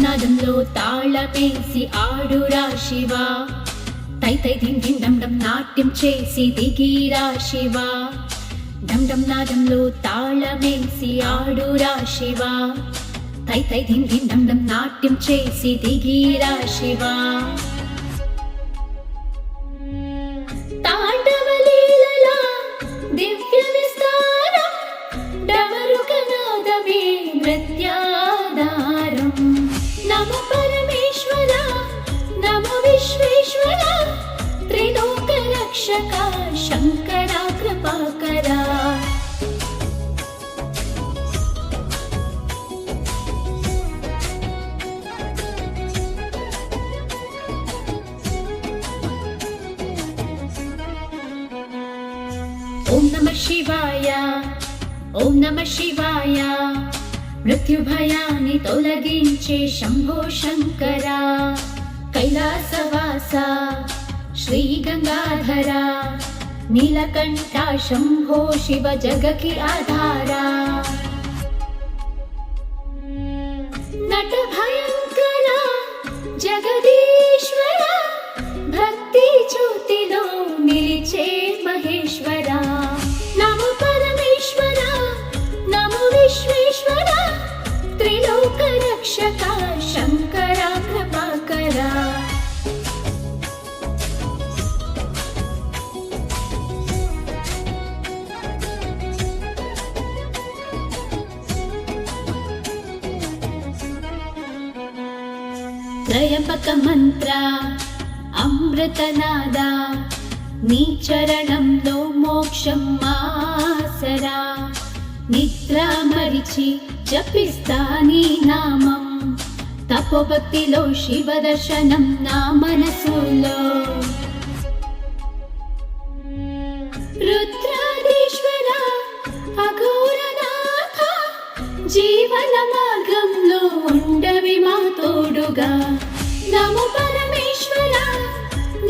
నాదంలో తాళమేసి ఆడురా శివా, తై తై ధిం ధిం డం డం నాట్యం చేసి దిగిరా శివా. డం డం నాదంలో తాళమేసి ఆడురా శివా, తై తై ధిం ధిం డం డం నాట్యం చేసి దిగిరా శివా. తాండవలీలలా దివ్య విస్తారం, డమరుకనాదమే నృత్యాధారం. నమో పరమేశ్వర నమో విశ్వేశ్వర, త్రిలోక రక్షక శంకర కృపాకరా. ఓం నమః శివాయ ఓం నమః శివాయ, మృత్యుభయాన్ని తొలగించే శంభో శంకర. కైలాసవాస శ్రీ గంగాధర, నీలకంఠ శంభో శివ జగకి ఆధారా. నట భయంకర జగదీశ్వర, భక్తి జ్యోతిలో నిలిచే మహేశ్వర. నమో పరమేశ్వర నమో విశ్వేశ్వర, త్రిలోక రక్షక శంకర కృపాకర. త్రయంబక మంత్ర అమృతనాద, నీ చరణంలో మోక్షం ఆసరా. నిద్ర మరిచి జపిస్తా నీ నామం, తపోభక్తిలో శివ దర్శనం నా మనసులో. రుద్రాధీశ్వర అఘోరనాథ, జీవన మార్గంలో ఉండవి మా తోడుగా. నమో పరమేశ్వర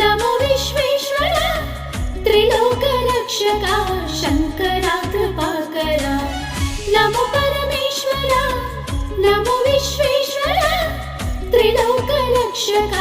నమో విశ్వేశ్వర, త్రిలోక రక్షక శంకర కృపాకర. నమో పరమేశ్వర నమో విశ్వేశ్వర, త్రిలోక రక్షక